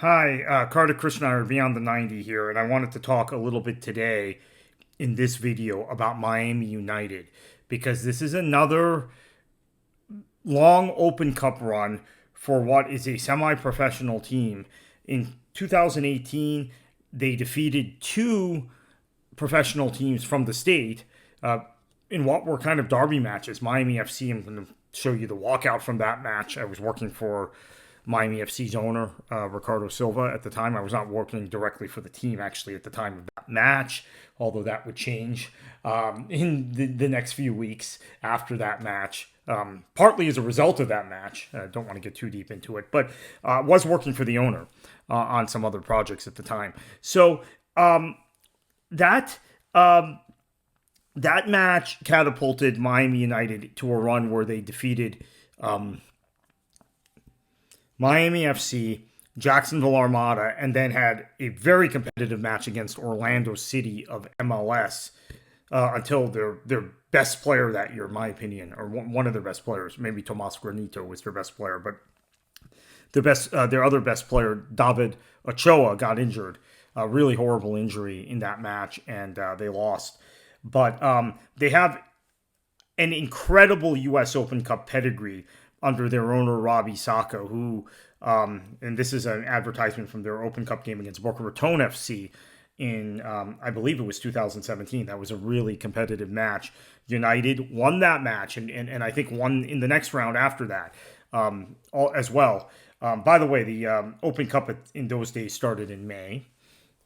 Hi, Carter Krishnaiyer, Beyond the 90 here, and I wanted to talk a little bit today in this video about Miami United because this is another long Open Cup run for what is a semi professional team. In 2018, they defeated two professional teams from the state uh, in what were kind of derby matches. Miami FC, I'm going to show you the walkout from that match. I was working for Miami FC's owner, Ricardo Silva, at the time. I was not working directly for the team actually at the time of that match, although that would change in the next few weeks after that match. Partly as a result of that match. I don't want to get too deep into it, but was working for the owner on some other projects at the time. So that um, that match catapulted Miami United to a run where they defeated Miami FC, Jacksonville Armada, and then had a very competitive match against Orlando City of MLS until their best player that year, in my opinion, or one of their best players, maybe Tomas Granito was their best player, but their other best player, David Ochoa, got injured. A really horrible injury in that match, and they lost. But they have an incredible U.S. Open Cup pedigree under their owner, Robbie Sacco, who, and this is an advertisement from their Open Cup game against Boca Raton FC in, I believe it was 2017. That was a really competitive match. United won that match, and I think won in the next round after that as well. By the way, the Open Cup in those days started in May.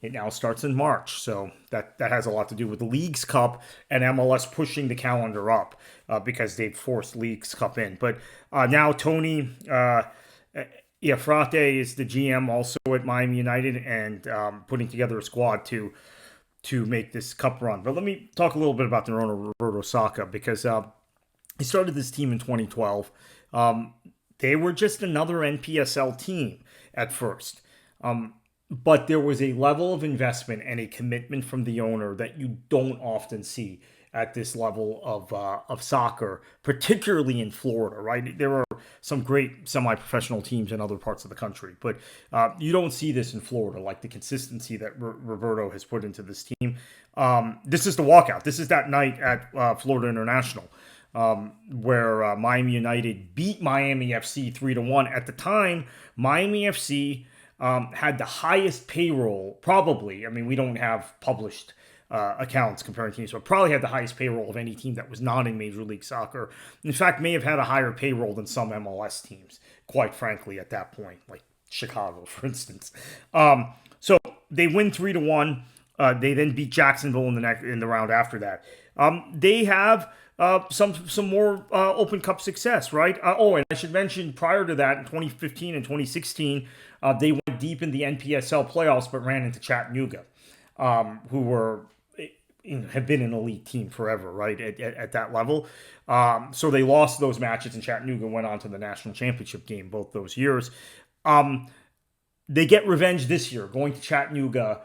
It now starts in March, so that has a lot to do with the Leagues Cup and MLS pushing the calendar up because they've forced Leagues Cup in. But now Tony Iafrate is the GM also at Miami United and putting together a squad to make this cup run. But let me talk a little bit about their owner, Roberto Sacca, because he started this team in 2012. They were just another NPSL team at first. But there was a level of investment and a commitment from the owner that you don't often see at this level of soccer, particularly in Florida. Right, there are some great semi-professional teams in other parts of the country, but you don't see this in Florida, like the consistency that Roberto has put into this team. This is the walkout. This is that night at Florida International. Where Miami United beat Miami FC 3-1. At the time, Miami FC had the highest payroll, probably. I mean, we don't have published accounts comparing teams, but probably had the highest payroll of any team that was not in Major League Soccer. In fact, may have had a higher payroll than some MLS teams, quite frankly, at that point, like Chicago, for instance. So they win 3-1. They then beat Jacksonville in the round after that. They have some more Open Cup success, right? And I should mention prior to that, in 2015 and 2016, they went deep in the NPSL playoffs, but ran into Chattanooga, who have been an elite team forever, right? At that level, so they lost those matches, and Chattanooga went on to the national championship game both those years. They get revenge this year, going to Chattanooga.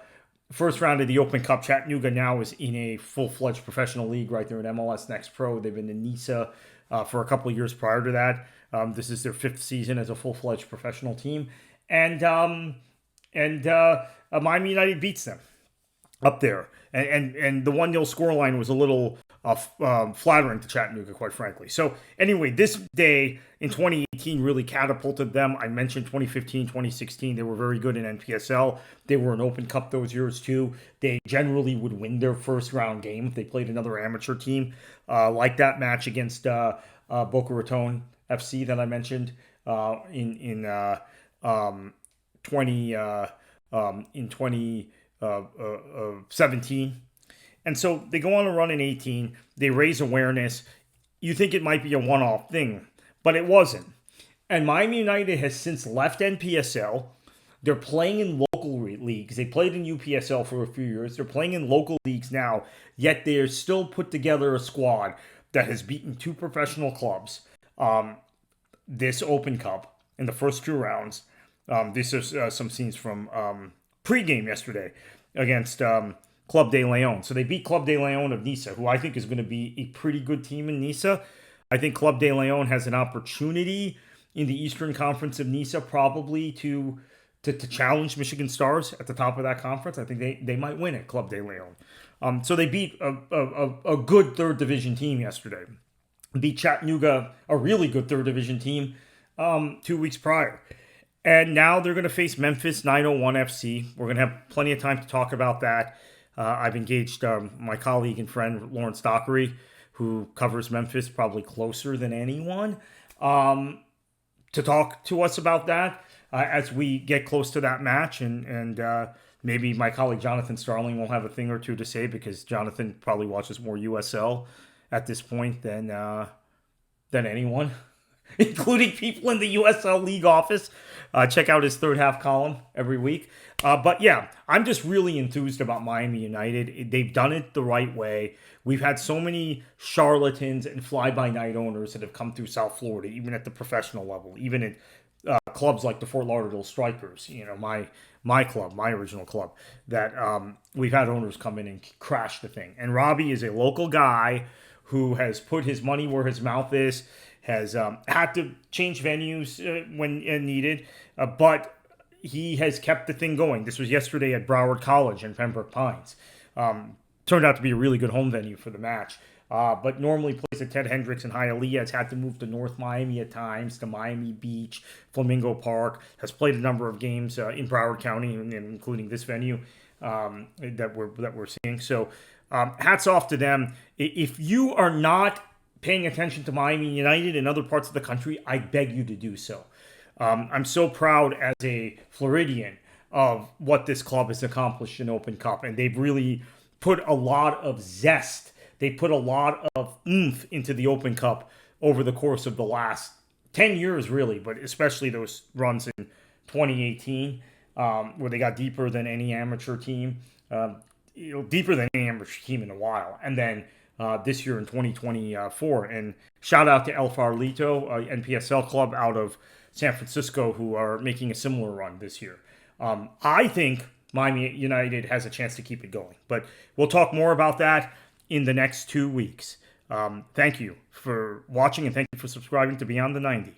First round of the Open Cup. Chattanooga now is in a full-fledged professional league, right? They're in MLS Next Pro. They've been in NISA for a couple of years prior to that. This is their fifth season as a full-fledged professional team. And Miami United beats them up there. And the 1-0 scoreline was a little flattering to Chattanooga, quite frankly. So anyway, this day in 2018 really catapulted them. I mentioned 2015, 2016. They were very good in NPSL. They were an Open Cup those years too. They generally would win their first round game if they played another amateur team, like that match against Boca Raton FC that I mentioned in 2017. And so they go on a run in 18. They raise awareness. You think it might be a one-off thing, but it wasn't. And Miami United has since left NPSL. They're playing in local leagues. They played in UPSL for a few years. They're playing in local leagues now, yet they're still put together a squad that has beaten two professional clubs this Open Cup in the first two rounds. These are some scenes from pregame yesterday against Club de Leon. So they beat Club de Leon of Niza, who I think is going to be a pretty good team in Niza. I think Club de Leon has an opportunity in the Eastern Conference of Niza probably to to challenge Michigan Stars at the top of that conference. I think they might win at Club de Leon. So they beat a good third division team yesterday. Beat Chattanooga, a really good third division team, 2 weeks prior. And now they're going to face Memphis 901 FC. We're going to have plenty of time to talk about that. I've engaged my colleague and friend Lawrence Dockery, who covers Memphis probably closer than anyone, to talk to us about that as we get close to that match. And maybe my colleague Jonathan Starling will have a thing or two to say, because Jonathan probably watches more USL at this point than anyone, including people in the USL League office. Check out his third half column every week. But yeah, I'm just really enthused about Miami United. They've done it the right way. We've had so many charlatans and fly-by-night owners that have come through South Florida, even at the professional level, even at clubs like the Fort Lauderdale Strikers, my club, my original club, that we've had owners come in and crash the thing. And Robbie is a local guy who has put his money where his mouth is, has had to change venues when needed, but he has kept the thing going. This was yesterday at Broward College in Pembroke Pines. Turned out to be a really good home venue for the match. But normally plays at Ted Hendricks in Hialeah. Has had to move to North Miami at times, to Miami Beach, Flamingo Park. Has played a number of games in Broward County, including this venue that we're seeing. So hats off to them. If you are not paying attention to Miami United in other parts of the country, I beg you to do so. I'm so proud as a Floridian of what this club has accomplished in Open Cup, and they've really put a lot of zest. They put a lot of oomph into the Open Cup over the course of the last 10 years, really, but especially those runs in 2018, where they got deeper than any amateur team, deeper than any amateur team in a while. And then this year in 2024. And shout out to El Farolito, NPSL club out of San Francisco, who are making a similar run this year. I think Miami United has a chance to keep it going. But we'll talk more about that in the next 2 weeks. Thank you for watching, and thank you for subscribing to Beyond the 90.